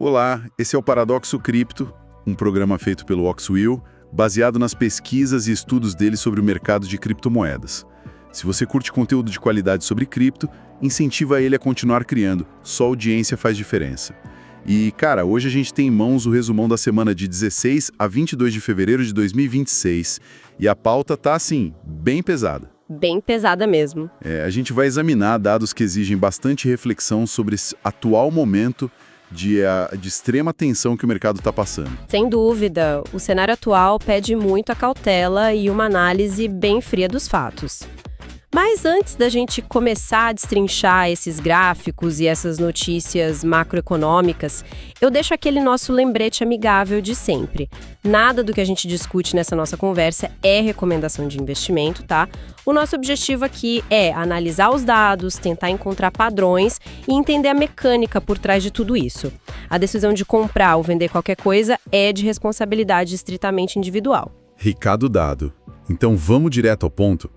Olá, esse é o Paradoxo Cripto, um programa feito pelo Oxwheel, baseado nas pesquisas e estudos dele sobre o mercado de criptomoedas. Se você curte conteúdo de qualidade sobre cripto, incentiva ele a continuar criando, só audiência faz diferença. E, cara, hoje a gente tem em mãos o resumão da semana de 16 a 22 de fevereiro de 2026, e a pauta tá, assim, bem pesada. Bem pesada mesmo. A gente vai examinar dados que exigem bastante reflexão sobre esse atual momento de extrema tensão que o mercado está passando. Sem dúvida, o cenário atual pede muita cautela e uma análise bem fria dos fatos. Mas antes da gente começar a destrinchar esses gráficos e essas notícias macroeconômicas, eu deixo aquele nosso lembrete amigável de sempre. Nada do que a gente discute nessa nossa conversa é recomendação de investimento, tá? O nosso objetivo aqui é analisar os dados, tentar encontrar padrões e entender a mecânica por trás de tudo isso. A decisão de comprar ou vender qualquer coisa é de responsabilidade estritamente individual. Recado dado. Então vamos direto ao ponto.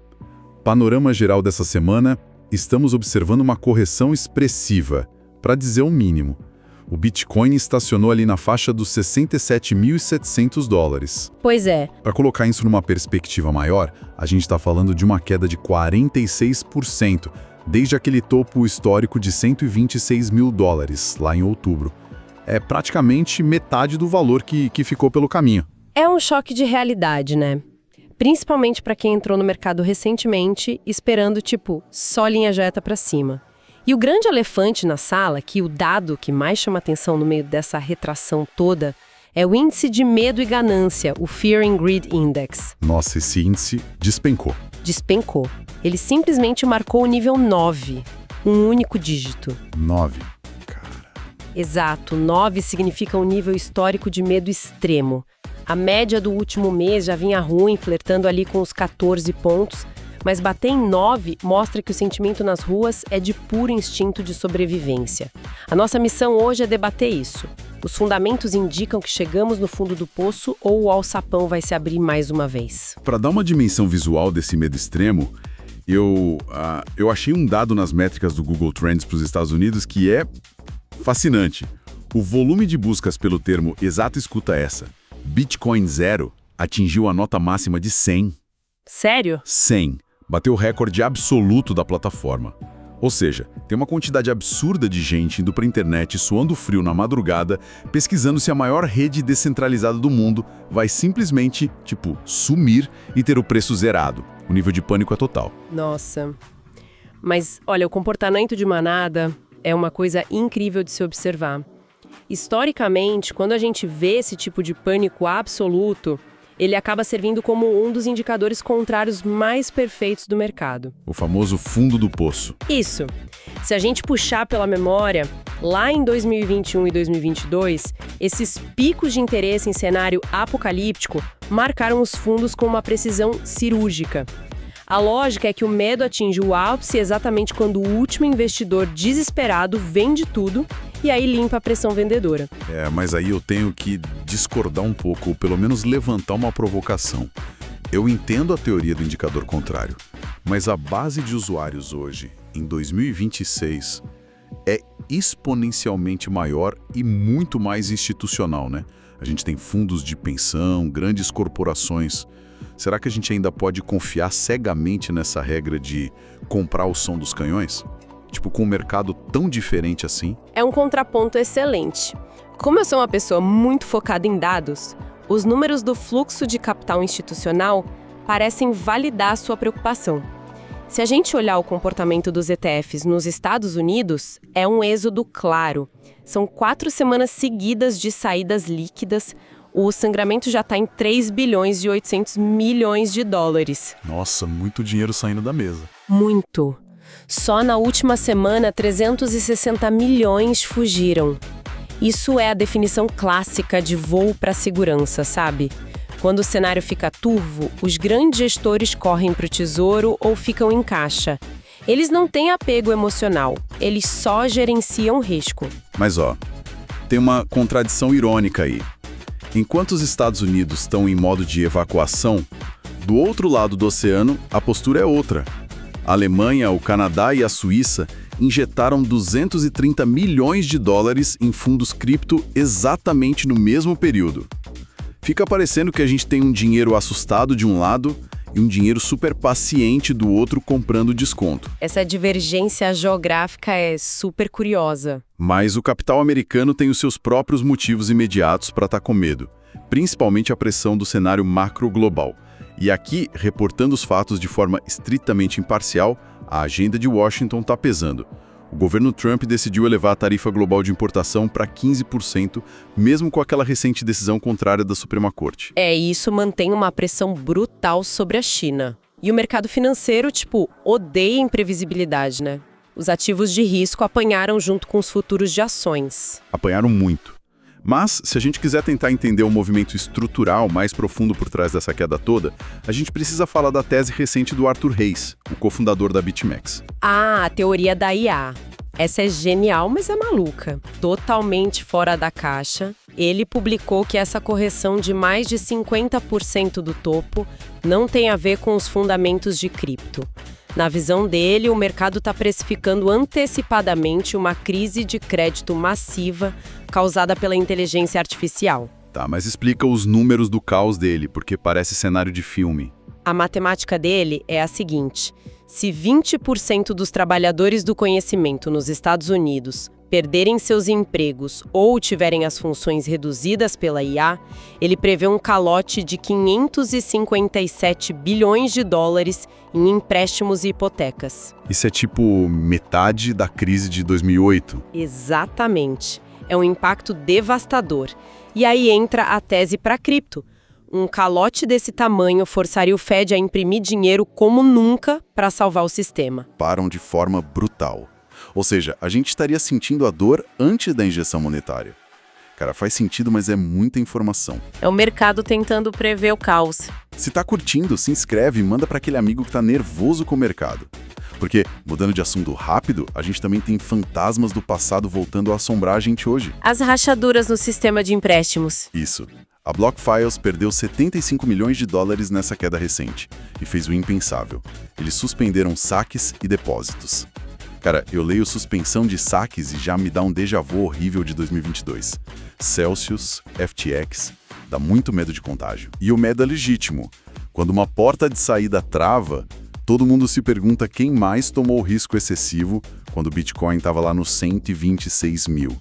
Panorama geral dessa semana, estamos observando uma correção expressiva, para dizer o mínimo. O Bitcoin estacionou ali na faixa dos $67.700. Pois é. Para colocar isso numa perspectiva maior, a gente está falando de uma queda de 46%, desde aquele topo histórico de $126 mil, lá em outubro. É praticamente metade do valor que ficou pelo caminho. É um choque de realidade, né? Principalmente para quem entrou no mercado recentemente, esperando, só linha reta para cima. E o grande elefante na sala, que o dado que mais chama atenção no meio dessa retração toda, é o índice de medo e ganância, o Fear and Greed Index. Nossa, esse índice despencou. Despencou. Ele simplesmente marcou o nível 9, um único dígito. 9, cara. Exato, 9 significa um nível histórico de medo extremo. A média do último mês já vinha ruim, flertando ali com os 14 pontos, mas bater em 9 mostra que o sentimento nas ruas é de puro instinto de sobrevivência. A nossa missão hoje é debater isso. Os fundamentos indicam que chegamos no fundo do poço ou o alçapão vai se abrir mais uma vez. Para dar uma dimensão visual desse medo extremo, eu achei um dado nas métricas do Google Trends para os Estados Unidos que é fascinante. O volume de buscas pelo termo exato escuta essa. Bitcoin Zero atingiu a nota máxima de 100. Sério? 100. Bateu o recorde absoluto da plataforma. Ou seja, tem uma quantidade absurda de gente indo para a internet suando frio na madrugada, pesquisando se a maior rede descentralizada do mundo vai simplesmente, sumir e ter o preço zerado. O nível de pânico é total. Nossa. Mas, olha, o comportamento de manada é uma coisa incrível de se observar. Historicamente, quando a gente vê esse tipo de pânico absoluto, ele acaba servindo como um dos indicadores contrários mais perfeitos do mercado. O famoso fundo do poço. Isso. Se a gente puxar pela memória, lá em 2021 e 2022, esses picos de interesse em cenário apocalíptico marcaram os fundos com uma precisão cirúrgica. A lógica é que o medo atinge o ápice exatamente quando o último investidor desesperado vende tudo e aí limpa a pressão vendedora. Mas aí eu tenho que discordar um pouco, ou pelo menos levantar uma provocação. Eu entendo a teoria do indicador contrário, mas a base de usuários hoje, em 2026, é exponencialmente maior e muito mais institucional, né? A gente tem fundos de pensão, grandes corporações. Será que a gente ainda pode confiar cegamente nessa regra de comprar o som dos canhões? Com um mercado tão diferente assim? É um contraponto excelente. Como eu sou uma pessoa muito focada em dados, os números do fluxo de capital institucional parecem validar sua preocupação. Se a gente olhar o comportamento dos ETFs nos Estados Unidos, é um êxodo claro. São 4 semanas seguidas de saídas líquidas. O sangramento já está em 3 bilhões e 800 milhões de dólares. Nossa, muito dinheiro saindo da mesa. Muito. Só na última semana, 360 milhões fugiram. Isso é a definição clássica de voo para segurança, sabe? Quando o cenário fica turvo, os grandes gestores correm para o tesouro ou ficam em caixa. Eles não têm apego emocional, eles só gerenciam risco. Mas tem uma contradição irônica aí. Enquanto os Estados Unidos estão em modo de evacuação, do outro lado do oceano, a postura é outra. A Alemanha, o Canadá e a Suíça injetaram 230 milhões de dólares em fundos cripto exatamente no mesmo período. Fica parecendo que a gente tem um dinheiro assustado de um lado e um dinheiro super paciente do outro comprando desconto. Essa divergência geográfica é super curiosa. Mas o capital americano tem os seus próprios motivos imediatos para estar com medo, principalmente a pressão do cenário macro global. E aqui, reportando os fatos de forma estritamente imparcial, a agenda de Washington está pesando. O governo Trump decidiu elevar a tarifa global de importação para 15%, mesmo com aquela recente decisão contrária da Suprema Corte. Isso mantém uma pressão brutal sobre a China. E o mercado financeiro, odeia imprevisibilidade, né? Os ativos de risco apanharam junto com os futuros de ações. Apanharam muito. Mas, se a gente quiser tentar entender o movimento estrutural mais profundo por trás dessa queda toda, a gente precisa falar da tese recente do Arthur Hayes, o cofundador da BitMEX. A teoria da IA. Essa é genial, mas é maluca. Totalmente fora da caixa. Ele publicou que essa correção de mais de 50% do topo não tem a ver com os fundamentos de cripto. Na visão dele, o mercado está precificando antecipadamente uma crise de crédito massiva causada pela inteligência artificial. Tá, mas explica os números do caos dele, porque parece cenário de filme. A matemática dele é a seguinte: se 20% dos trabalhadores do conhecimento nos Estados Unidos perderem seus empregos ou tiverem as funções reduzidas pela IA, ele prevê um calote de 557 bilhões de dólares em empréstimos e hipotecas. Isso é tipo metade da crise de 2008? Exatamente. É um impacto devastador. E aí entra a tese para cripto. Um calote desse tamanho forçaria o Fed a imprimir dinheiro como nunca para salvar o sistema. Param de forma brutal. Ou seja, a gente estaria sentindo a dor antes da injeção monetária. Cara, faz sentido, mas é muita informação. É o mercado tentando prever o caos. Se tá curtindo, se inscreve e manda para aquele amigo que tá nervoso com o mercado. Porque, mudando de assunto rápido, a gente também tem fantasmas do passado voltando a assombrar a gente hoje. As rachaduras no sistema de empréstimos. Isso. A BlockFiles perdeu 75 milhões de dólares nessa queda recente e fez o impensável. Eles suspenderam saques e depósitos. Cara, eu leio suspensão de saques e já me dá um déjà vu horrível de 2022. Celsius, FTX, dá muito medo de contágio. E o medo é legítimo. Quando uma porta de saída trava, todo mundo se pergunta quem mais tomou o risco excessivo quando o Bitcoin estava lá nos 126 mil.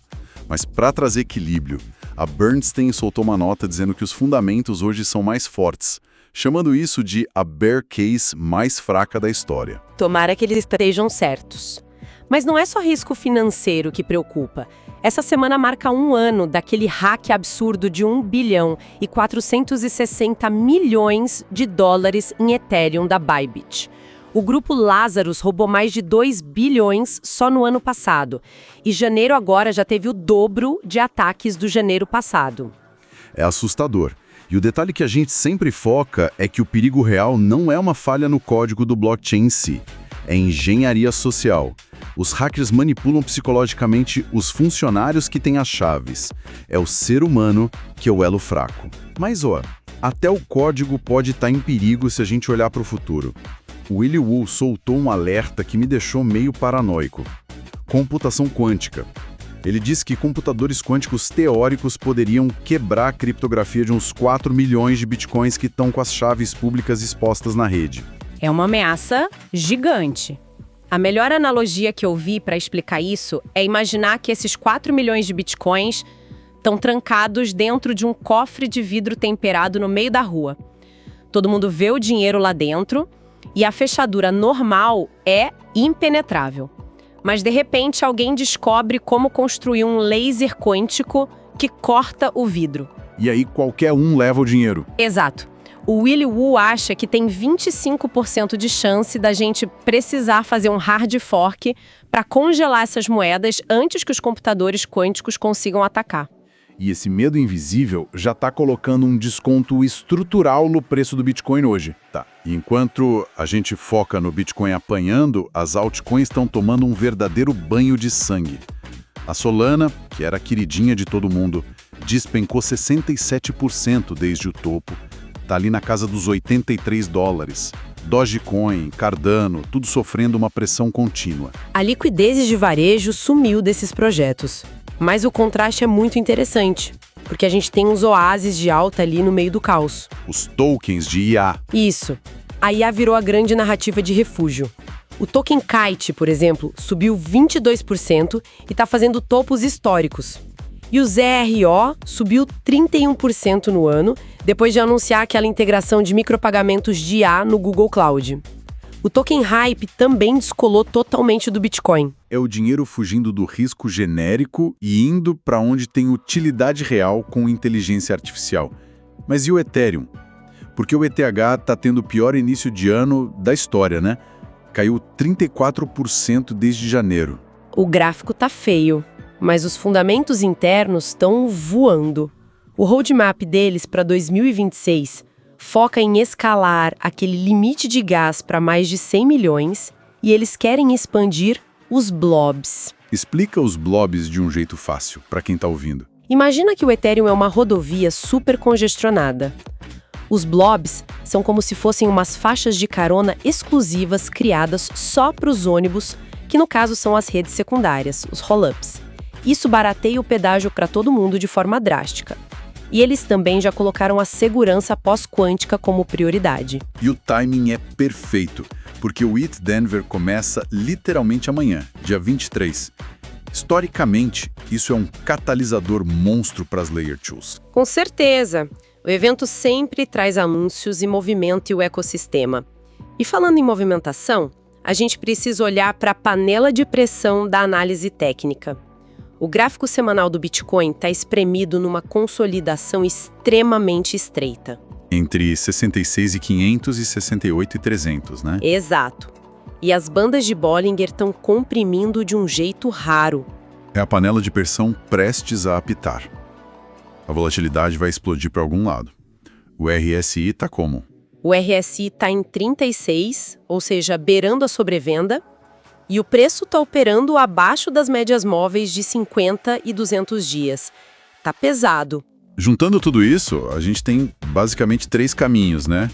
Mas para trazer equilíbrio, a Bernstein soltou uma nota dizendo que os fundamentos hoje são mais fortes, chamando isso de a bear case mais fraca da história. Tomara que eles estejam certos. Mas não é só risco financeiro que preocupa. Essa semana marca um ano daquele hack absurdo de 1 bilhão e 460 milhões de dólares em Ethereum da Bybit. O grupo Lazarus roubou mais de 2 bilhões só no ano passado. E janeiro agora já teve o dobro de ataques do janeiro passado. É assustador. E o detalhe que a gente sempre foca é que o perigo real não é uma falha no código do blockchain em si. É engenharia social. Os hackers manipulam psicologicamente os funcionários que têm as chaves. É o ser humano que é o elo fraco. Mas, até o código pode estar em perigo se a gente olhar para o futuro. O Willy Woo soltou um alerta que me deixou meio paranoico. Computação quântica. Ele disse que computadores quânticos teóricos poderiam quebrar a criptografia de uns 4 milhões de bitcoins que estão com as chaves públicas expostas na rede. É uma ameaça gigante. A melhor analogia que eu vi para explicar isso é imaginar que esses 4 milhões de bitcoins estão trancados dentro de um cofre de vidro temperado no meio da rua. Todo mundo vê o dinheiro lá dentro e a fechadura normal é impenetrável. Mas, de repente, alguém descobre como construir um laser quântico que corta o vidro. E aí qualquer um leva o dinheiro. Exato. O Willy Woo acha que tem 25% de chance da gente precisar fazer um hard fork para congelar essas moedas antes que os computadores quânticos consigam atacar. E esse medo invisível já está colocando um desconto estrutural no preço do Bitcoin hoje. Tá. E enquanto a gente foca no Bitcoin apanhando, as altcoins estão tomando um verdadeiro banho de sangue. A Solana, que era a queridinha de todo mundo, despencou 67% desde o topo. Está ali na casa dos 83 dólares. Dogecoin, Cardano, tudo sofrendo uma pressão contínua. A liquidez de varejo sumiu desses projetos. Mas o contraste é muito interessante, porque a gente tem uns oásis de alta ali no meio do caos. Os tokens de IA. Isso. A IA virou a grande narrativa de refúgio. O token Kite, por exemplo, subiu 22% e está fazendo topos históricos. E o ZRO subiu 31% no ano, depois de anunciar aquela integração de micropagamentos de IA no Google Cloud. O token Hype também descolou totalmente do Bitcoin. É o dinheiro fugindo do risco genérico e indo para onde tem utilidade real com inteligência artificial. Mas e o Ethereum? Porque o ETH está tendo o pior início de ano da história, né? Caiu 34% desde janeiro. O gráfico tá feio, mas os fundamentos internos estão voando. O roadmap deles para 2026 foca em escalar aquele limite de gás para mais de 100 milhões e eles querem expandir os blobs. Explica os blobs de um jeito fácil, para quem está ouvindo. Imagina que o Ethereum é uma rodovia super congestionada. Os blobs são como se fossem umas faixas de carona exclusivas criadas só para os ônibus, que no caso são as redes secundárias, os roll-ups. Isso barateia o pedágio para todo mundo de forma drástica. E eles também já colocaram a segurança pós-quântica como prioridade. E o timing é perfeito, porque o ETH Denver começa literalmente amanhã, dia 23. Historicamente, isso é um catalisador monstro para as Layer 2s. Com certeza! O evento sempre traz anúncios e movimenta o ecossistema. E falando em movimentação, a gente precisa olhar para a panela de pressão da análise técnica. O gráfico semanal do Bitcoin está espremido numa consolidação extremamente estreita. Entre 66.500 e 68.300, né? Exato. E as bandas de Bollinger estão comprimindo de um jeito raro. É a panela de pressão prestes a apitar. A volatilidade vai explodir para algum lado. O RSI está como? O RSI está em 36, ou seja, beirando a sobrevenda, e o preço está operando abaixo das médias móveis de 50 e 200 dias. Tá pesado. Juntando tudo isso, a gente tem basicamente 3 caminhos, né?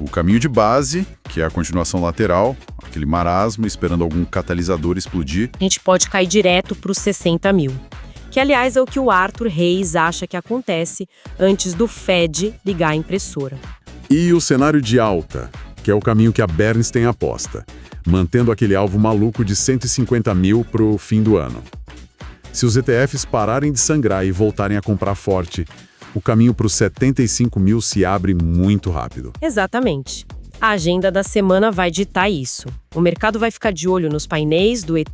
O caminho de base, que é a continuação lateral, aquele marasmo esperando algum catalisador explodir. A gente pode cair direto para os 60 mil. Que, aliás, é o que o Arthur Reis acha que acontece antes do Fed ligar a impressora. E o cenário de alta, que é o caminho que a Bernstein aposta, mantendo aquele alvo maluco de 150 mil para o fim do ano. Se os ETFs pararem de sangrar e voltarem a comprar forte, o caminho para os 75 mil se abre muito rápido. Exatamente. A agenda da semana vai ditar isso. O mercado vai ficar de olho nos painéis do ETH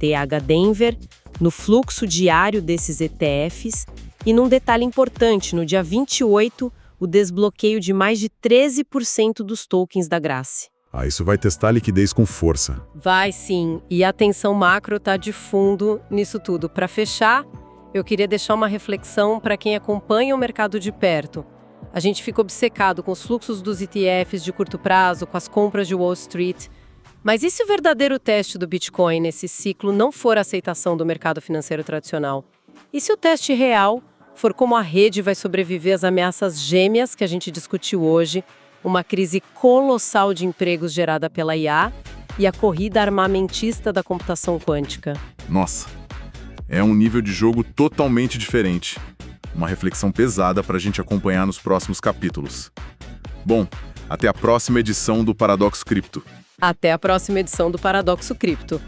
Denver, no fluxo diário desses ETFs e num detalhe importante, no dia 28, o desbloqueio de mais de 13% dos tokens da Grace. Isso vai testar a liquidez com força. Vai sim, e a atenção macro está de fundo nisso tudo. Para fechar, eu queria deixar uma reflexão para quem acompanha o mercado de perto. A gente fica obcecado com os fluxos dos ETFs de curto prazo, com as compras de Wall Street. Mas e se o verdadeiro teste do Bitcoin nesse ciclo não for a aceitação do mercado financeiro tradicional? E se o teste real for como a rede vai sobreviver às ameaças gêmeas que a gente discutiu hoje, uma crise colossal de empregos gerada pela IA e a corrida armamentista da computação quântica? Nossa, é um nível de jogo totalmente diferente. Uma reflexão pesada para a gente acompanhar nos próximos capítulos. Bom, até a próxima edição do Paradoxo Cripto. Até a próxima edição do Paradoxo Cripto.